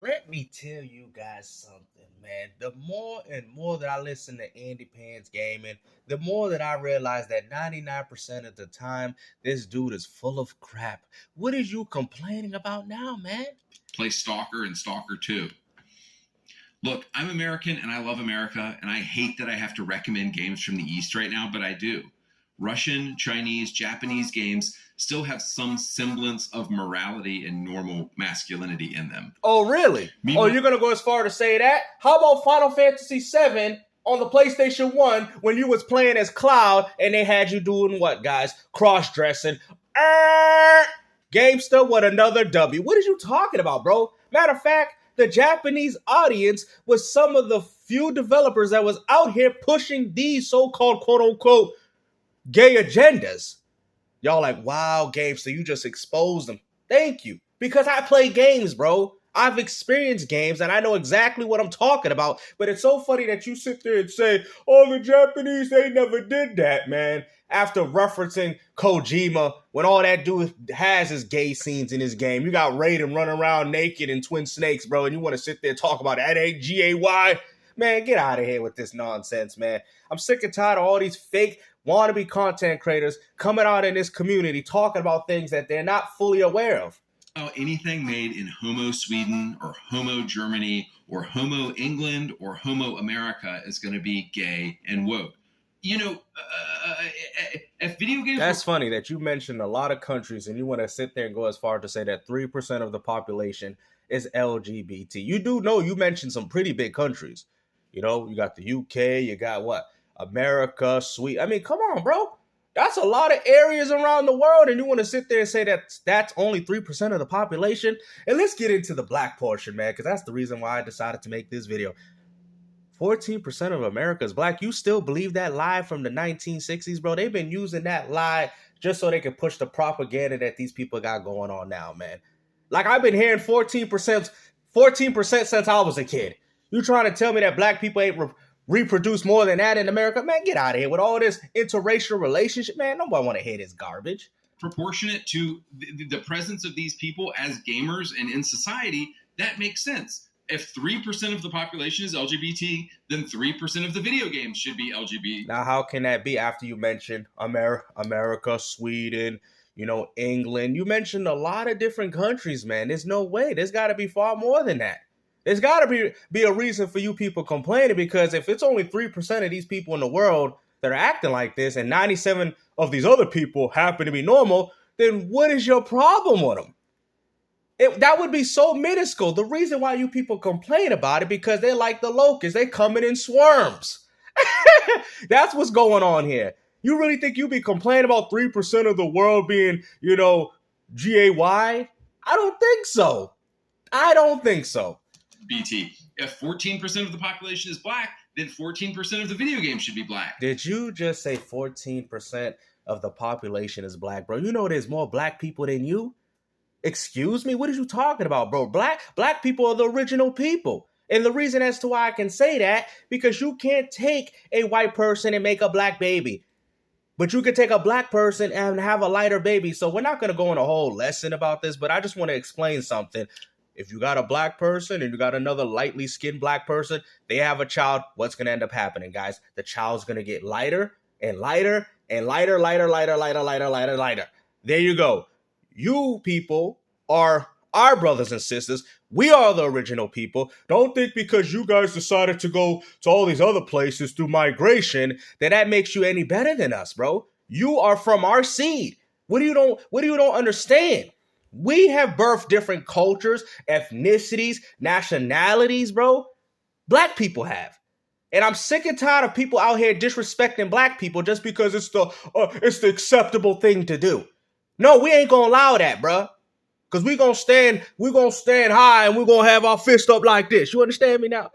Let me tell you guys something, man. The more and more that I listen to AndyPants gaming, the more that I realize that 99% of the time, this dude is full of crap. What is you complaining about now, man? Play Stalker and Stalker 2. Look, I'm American and I love America, and I hate that I have to recommend games from the East right now, but I do. Russian, Chinese, Japanese games still have some semblance of morality and normal masculinity in them. Oh, really? Meanwhile, You're going to go as far to say that? How about Final Fantasy VII on the PlayStation 1 when you was playing as Cloud and they had you doing what, guys? Cross-dressing. GameStop with another W. What are you talking about, bro? Matter of fact, the Japanese audience was some of the few developers that was out here pushing these so-called quote-unquote gay agendas. Y'all like, wow, GameStop, you just exposed them. Thank you. Because I play games, bro. I've experienced games and I know exactly what I'm talking about. But it's so funny that you sit there and say, oh, the Japanese, they never did that, man. After referencing Kojima, when all that dude has is gay scenes in his game. You got Raiden running around naked in Twin Snakes, bro, and you want to sit there and talk about that ain't GAY? Man, get out of here with this nonsense, man. I'm sick and tired of all these fake wannabe content creators coming out in this community talking about things that they're not fully aware of. Oh, anything made in Homo Sweden or Homo Germany or Homo England or Homo America is going to be gay and woke. You know, if video games... That's funny that you mentioned a lot of countries and you want to sit there and go as far to say that 3% of the population is LGBT. You do know you mentioned some pretty big countries. You know, you got the UK, you got what? America, Sweden. I mean, come on, bro. That's a lot of areas around the world, and you want to sit there and say that that's only 3% of the population? And let's get into the black portion, man, because that's the reason why I decided to make this video. 14% of America is black. You still believe that lie from the 1960s, bro? They've been using that lie just so they can push the propaganda that these people got going on now, man. Like, I've been hearing 14% since I was a kid. You trying to tell me that black people ain't reproduce more than that in America? Man, get out of here with all this interracial relationship. Man, nobody want to hear this garbage. Proportionate to the presence of these people as gamers and in society, that makes sense. If 3% of the population is LGBT, then 3% of the video games should be LGBT. Now, how can that be after you mentioned America, Sweden, you know, England? You mentioned a lot of different countries, man. There's no way. There's got to be far more than that. There's got to be a reason for you people complaining, because if it's only 3% of these people in the world that are acting like this and 97 of these other people happen to be normal, then what is your problem with them? That would be so minuscule. The reason why you people complain about it, because they're like the locusts. They coming in swarms. That's what's going on here. You really think you be complaining about 3% of the world being, you know, GAY? I don't think so. I don't think so. BT. If 14% of the population is black, then 14% of the video game should be black. Did you just say 14% of the population is black, bro? You know there's more black people than you? Excuse me? What are you talking about, bro? Black people are the original people. And the reason as to why I can say that, because you can't take a white person and make a black baby. But you can take a black person and have a lighter baby. So we're not going to go in a whole lesson about this, but I just want to explain something. If you got a black person and you got another lightly skinned black person, they have a child, what's going to end up happening, guys? The child's going to get lighter and lighter and lighter. There you go. You people are our brothers and sisters. We are the original people. Don't think because you guys decided to go to all these other places through migration that makes you any better than us, bro. You are from our seed. What do you don't understand? We have birthed different cultures, ethnicities, nationalities, bro. Black people have. And I'm sick and tired of people out here disrespecting black people just because it's the acceptable thing to do. No, we ain't gonna allow that, bro. Because we're gonna stand high and we're gonna have our fist up like this. You understand me now?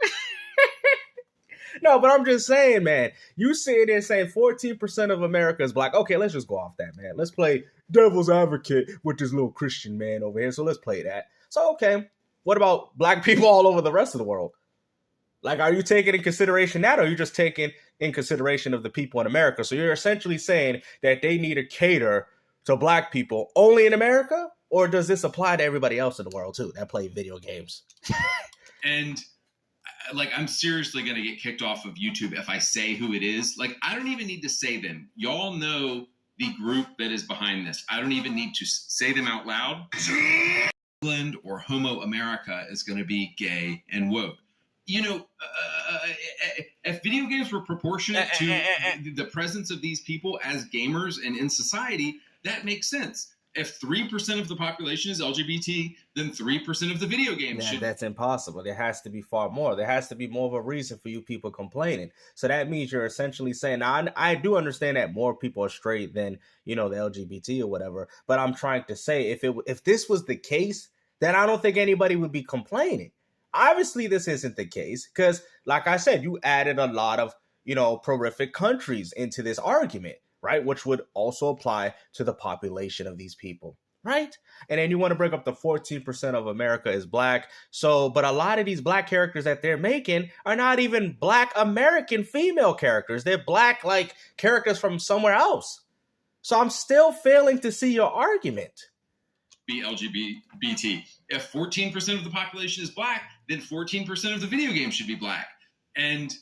No, but I'm just saying, man. You sitting there saying 14% of America is black. Okay, let's just go off that, man. Let's play devil's advocate with this little Christian man over here. So let's play that. So, okay, what about black people all over the rest of the world? Like, are you taking in consideration that, or are you just taking in consideration of the people in America? So you're essentially saying that they need to cater to black people only in America? Or does this apply to everybody else in the world too that play video games? And like, I'm seriously going to get kicked off of YouTube if I say who it is. Like, I don't even need to say them. Y'all know the group that is behind this. I don't even need to say them out loud. England or Homo America is going to be gay and woke. You know, if video games were proportionate to the presence of these people as gamers and in society, that makes sense. If 3% of the population is LGBT, then 3% of the video games should. That's impossible. There has to be far more. There has to be more of a reason for you people complaining. So that means you're essentially saying, now I do understand that more people are straight than, you know, the LGBT or whatever. But I'm trying to say, if this was the case, then I don't think anybody would be complaining. Obviously, this isn't the case because, like I said, you added a lot of, you know, prolific countries into this argument, right? Which would also apply to the population of these people, right? And then you want to bring up the 14% of America is black. So, but a lot of these black characters that they're making are not even black American female characters. They're black, like, characters from somewhere else. So I'm still failing to see your argument. Be LGBT. If 14% of the population is black, then 14% of the video game should be black. And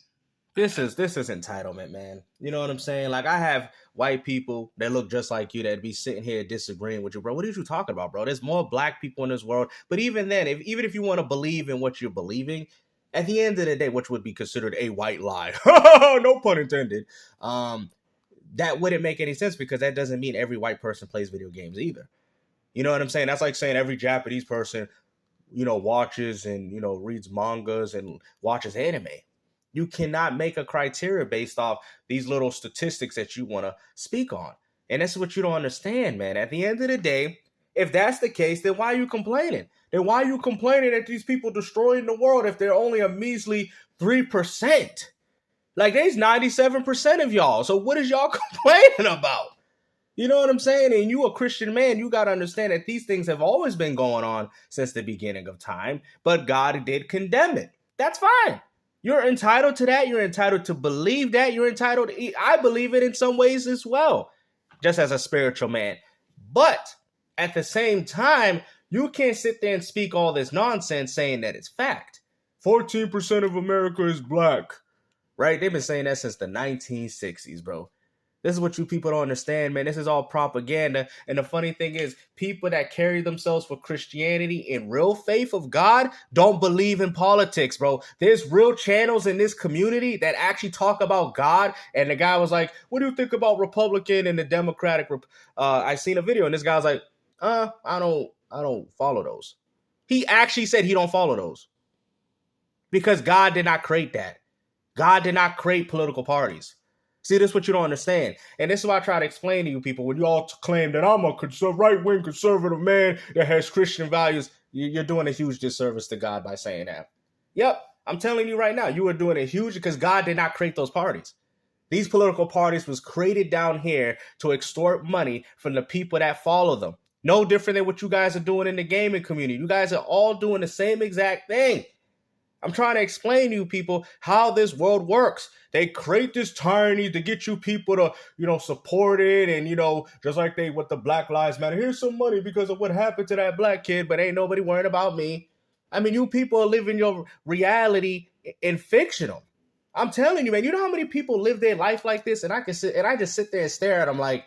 this is entitlement, man. You know what I'm saying? Like, I have white people that look just like you that be sitting here disagreeing with you, bro. What are you talking about, bro? There's more black people in this world. But even then, even if you want to believe in what you're believing, at the end of the day, which would be considered a white lie, no pun intended, that wouldn't make any sense because that doesn't mean every white person plays video games either. You know what I'm saying? That's like saying every Japanese person, you know, watches and, you know, reads mangas and watches anime. You cannot make a criteria based off these little statistics that you want to speak on. And that's what you don't understand, man. At the end of the day, if that's the case, then why are you complaining? Then why are you complaining that these people destroying the world if they're only a measly 3%? Like, there's 97% of y'all. So what is y'all complaining about? You know what I'm saying? And you a Christian man, you got to understand that these things have always been going on since the beginning of time, but God did condemn it. That's fine. You're entitled to that. You're entitled to believe that. You're entitled to, I believe it in some ways as well, just as a spiritual man. But at the same time, you can't sit there and speak all this nonsense saying that it's fact. 14% of America is black, right? They've been saying that since the 1960s, bro. This is what you people don't understand, man. This is all propaganda. And the funny thing is, people that carry themselves for Christianity in real faith of God don't believe in politics, bro. There's real channels in this community that actually talk about God. And the guy was like, what do you think about Republican and the Democratic? I seen a video and this guy was like, I don't follow those. He actually said he don't follow those because God did not create that. God did not create political parties. See, this is what you don't understand. And this is why I try to explain to you people. When you all claim that I'm a right-wing conservative man that has Christian values, you're doing a huge disservice to God by saying that. Yep, I'm telling you right now, you are doing a huge because God did not create those parties. These political parties was created down here to extort money from the people that follow them. No different than what you guys are doing in the gaming community. You guys are all doing the same exact thing. I'm trying to explain to you people how this world works. They create this tyranny to get you people to, you know, support it. And, you know, just like they with the Black Lives Matter, here's some money because of what happened to that black kid, but ain't nobody worrying about me. I mean, you people are living your reality in fictional. I'm telling you, man, you know how many people live their life like this? And I just sit there and stare at them like,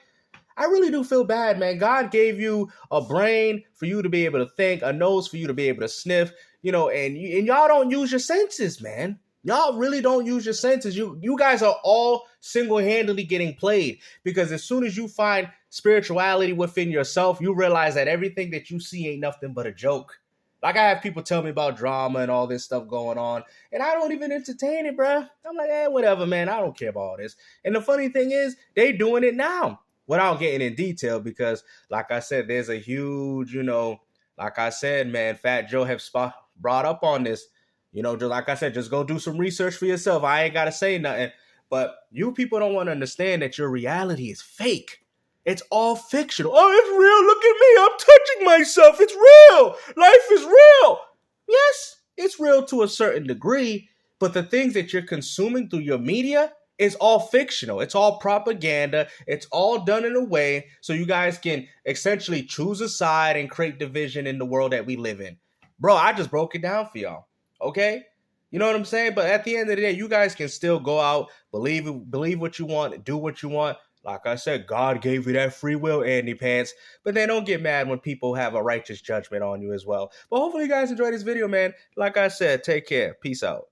I really do feel bad, man. God gave you a brain for you to be able to think, a nose for you to be able to sniff, you know, and y'all don't use your senses, man. Y'all really don't use your senses. You guys are all single-handedly getting played because as soon as you find spirituality within yourself, you realize that everything that you see ain't nothing but a joke. Like, I have people tell me about drama and all this stuff going on, and I don't even entertain it, bruh. I'm like, whatever, man. I don't care about all this. And the funny thing is, they doing it now without getting in detail because, like I said, there's a huge, you know, like I said, man, Fat Joe have brought up on this. You know, just like I said, just go do some research for yourself. I ain't got to say nothing. But you people don't want to understand that your reality is fake. It's all fictional. Oh, it's real. Look at me. I'm touching myself. It's real. Life is real. Yes, it's real to a certain degree. But the things that you're consuming through your media, It's all fictional. It's all propaganda. It's all done in a way so you guys can essentially choose a side and create division in the world that we live in. Bro, I just broke it down for y'all. Okay? You know what I'm saying? But at the end of the day, you guys can still go out, believe what you want, do what you want. Like I said, God gave you that free will, AndyPants. But then don't get mad when people have a righteous judgment on you as well. But hopefully you guys enjoyed this video, man. Like I said, take care. Peace out.